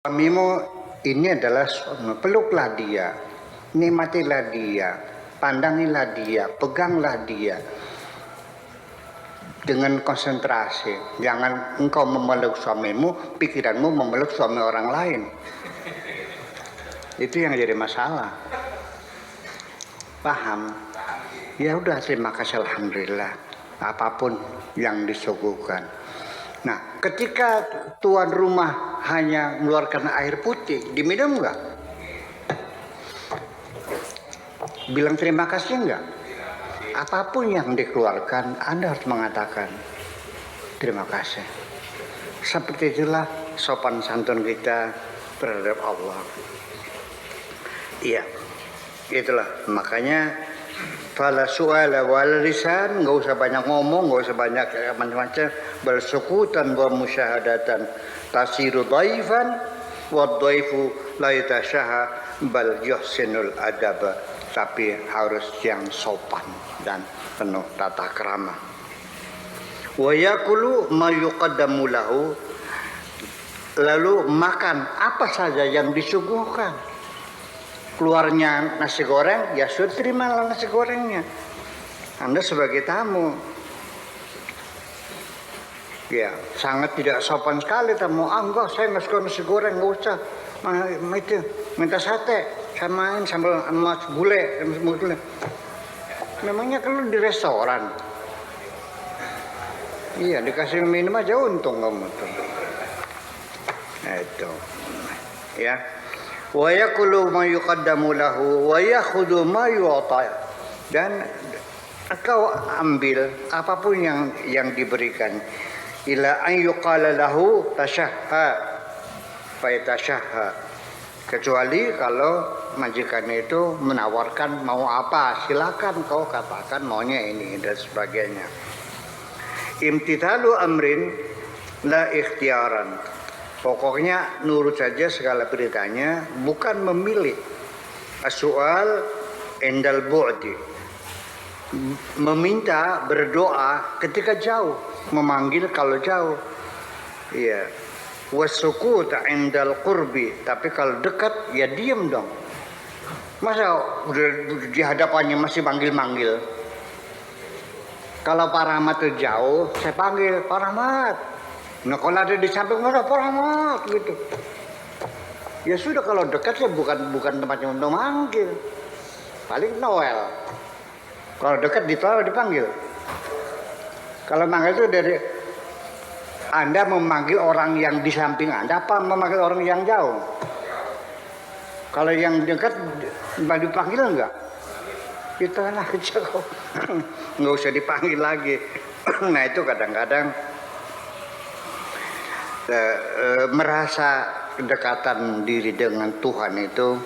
Suamimu ini adalah suami, peluklah dia, nikmatilah dia, pandangilah dia, peganglah dia dengan konsentrasi. Jangan engkau memeluk suamimu, pikiranmu memeluk suami orang lain. Itu yang jadi masalah. Paham? Ya udah, terima kasih, alhamdulillah, apapun yang disuguhkan. Nah, ketika tuan rumah hanya mengeluarkan air putih, diminum enggak? Bilang terima kasih enggak? Apapun yang dikeluarkan, Anda harus mengatakan terima kasih. Seperti itulah sopan santun kita terhadap Allah. Iya, itulah makanya fala su'ala wal lisan, enggak usah banyak ngomong, enggak usah banyak macam-macam, bal sukutan wa musyahadatan tasiru dhaifan wa dhaifu la yatashaha bal yuhsinul adab, tapi harus yang sopan dan penuh tata krama. Wa yakulu ma yuqaddamu lahu, lalu makan apa saja yang disuguhkan. Keluarnya nasi goreng, ya sudah terimalah nasi gorengnya. Anda sebagai tamu, ya sangat tidak sopan sekali tamu. Enggak, saya nggak suka nasi goreng, nggak usah. Itu minta sate, samain sambal emas gulai, memangnya kalau di restoran, iya dikasih minum aja untung kamu tuh. Itu, ya. Wa yakulu ma yuqaddamu lahu wa yakhudhu ma yu'ta, dan engkau ambil apapun yang diberikan. Ila an yuqala lahu tashahha fa yatashahha, kecuali kalau majikan itu menawarkan mau apa, silakan kau katakan maunya ini dan sebagainya. Imtithalu amrin la ikhtiaran, pokoknya nurut saja segala beritanya, bukan memilih. As-su'al indal bu'di, meminta, berdoa ketika jauh, memanggil kalau jauh. Iya. Was-sukut indal qurbi, tapi kalau dekat ya diam dong. Masa udah di hadapannya masih manggil-manggil. Kalau Pak Rahmat itu jauh, saya panggil Pak Rahmat. Nah kalau ada di samping mana Pak Rahmat gitu. Ya sudah, kalau dekat ya bukan tempatnya untuk manggil. Paling Noel. Kalau dekat ditolak dipanggil. Kalau manggil itu dari Anda memanggil orang yang di samping Anda apa memanggil orang yang jauh? Kalau yang dekat dipanggil enggak? Itu lah aja kok. Nggak usah dipanggil lagi. Nah itu kadang-kadang merasa kedekatan diri dengan Tuhan itu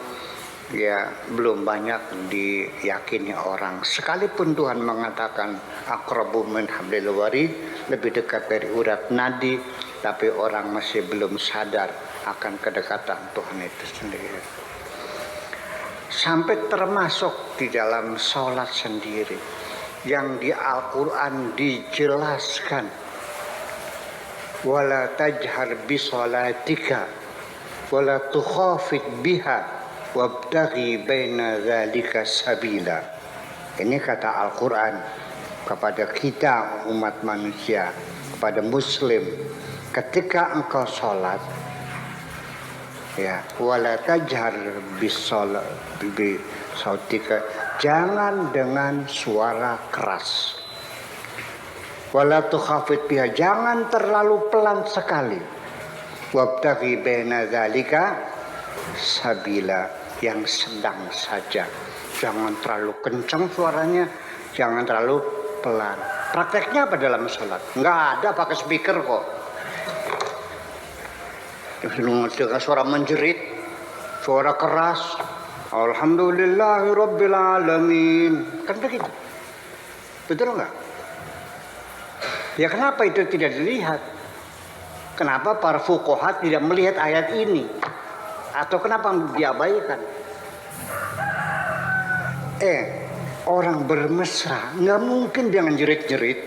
ya belum banyak diyakini orang. Sekalipun Tuhan mengatakan aqrabu min hablil warid, lebih dekat dari urat nadi, tapi orang masih belum sadar akan kedekatan Tuhan itu sendiri. Sampai termasuk di dalam sholat sendiri yang di Al-Quran dijelaskan, wala tajhar bi sholatika wala tukhafit biha wabtaghi baina dzalika sabila. Ini kata Al-Quran kepada kita umat manusia, kepada muslim, ketika engkau sholat, ya, wala tajhar bi sholatika, jangan dengan suara keras. Wala tukhafit biha, jangan terlalu pelan sekali. Wabtaghi baina dzalika sabila, yang sedang saja. Jangan terlalu kencang suaranya, jangan terlalu pelan. Prakteknya apa dalam sholat? Nggak ada pakai speaker kok. Dengan suara menjerit, suara keras, alhamdulillahirabbil alamin, kan begitu. Betul nggak? Ya kenapa itu tidak dilihat? Kenapa para fuqaha tidak melihat ayat ini? Atau kenapa diabaikan? Orang bermesra nggak mungkin dengan jerit-jerit.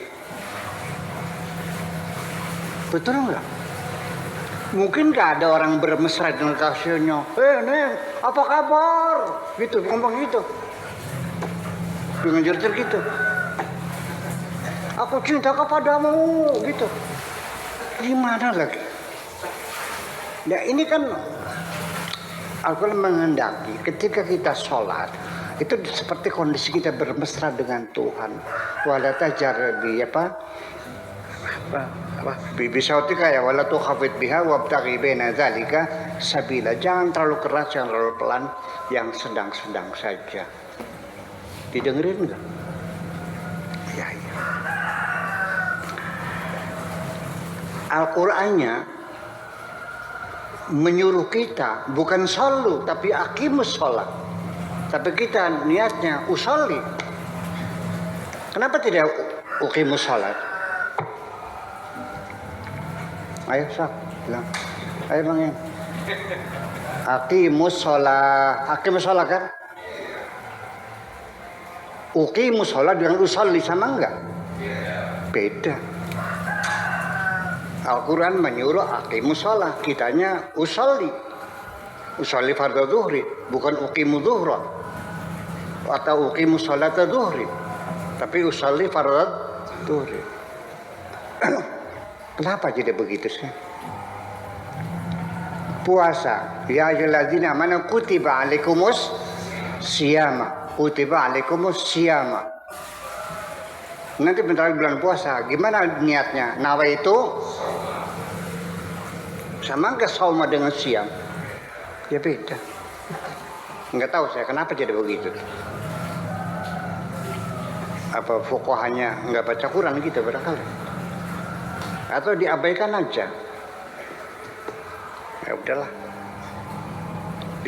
Betul nggak? Mungkin gak ada orang bermesra dengan kekasihnya. Neng, apa kabar? Gitu, ngomong gitu. Dengan jerit gitu. Aku cinta kepadamu, gitu. Gimana lagi? Ya ini kan Al-Quran menghendaki ketika kita sholat itu seperti kondisi kita bermesra dengan Tuhan. Wala tajar bi bisautika ya wala tukhafid biha wabtaghi baina dzalika sabila. Jangan terlalu keras, jangan terlalu pelan, yang sedang-sedang saja. Didengerin enggak? Ya. Al-Qur'annya menyuruh kita bukan shollu tapi aqimus sholat. Tapi kita niatnya usolli. Kenapa tidak uqimus sholat? Ayo Sak, bilang. Ayo Bang Yang. Aqimus sholat. Aqimus sholat kan? Uqimus sholat dengan usolli sama enggak? Beda. Al-Quran menyuruh aqimus sholat, kitanya usolli. Usolli fardhu zuhri, bukan uqimu zuhra. Atau uqimu sholata zuhri. Tapi usolli fardhu zuhri. Kenapa jadi begitu sih? Puasa. Ya ayyuhalladzina amanu kutiba alaikumus siyama. Kutiba alaikumus siyama. Nanti bentar lagi bulan puasa, gimana niatnya? Nawa itu sama enggak sauma dengan siam? Ya beda. Enggak tahu saya kenapa jadi begitu. Apa fuqahanya enggak baca Quran gitu barangkali? Atau diabaikan aja? Ya udahlah.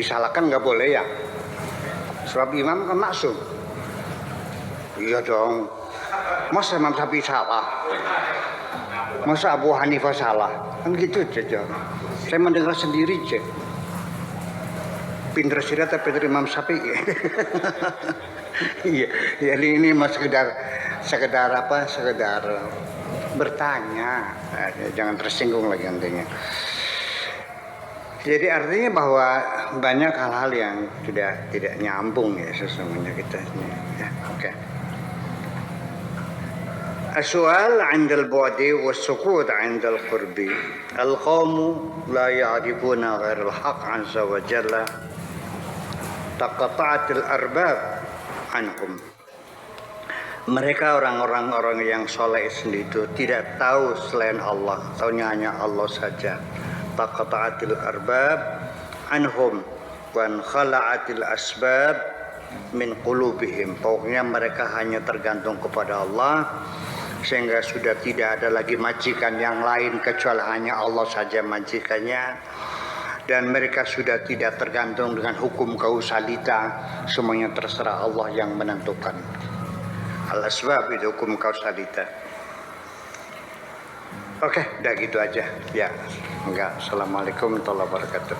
Disalahkan enggak boleh ya. Sebab imam kan maksum. Iya dong. Masa Imam Syafi'i salah? Masa Abu Hanifah salah? Kan gitu aja. Saya mendengar sendiri aja. Pinter sirat tapi pinter Imam Syafi'i. Iya, jadi ini mas sekedar apa? Sekedar bertanya. Jangan tersinggung lagi nantinya. Jadi artinya bahwa banyak hal-hal yang tidak nyambung ya sesungguhnya kita ini. Ya, oke. السؤال عند البعد والسكوت عند القرب القوم لا يعرفون غير الحق عز وجل تقطعت الأرباب عنهم. Mereka orang-orang yang soleh sendiri itu tidak tahu selain Allah, tahunya hanya Allah saja. Taqata'atil arbab anhum wa khala'atil asbab min qulubihim. Pokoknya mereka hanya tergantung kepada Allah, sehingga sudah tidak ada lagi majikan yang lain kecuali hanya Allah saja majikannya. Dan mereka sudah tidak tergantung dengan hukum kausalita, semuanya terserah Allah yang menentukan. Al-asbab itu hukum kausalita. Oke, udah gitu aja. Ya, enggak. Assalamualaikum warahmatullahi wabarakatuh.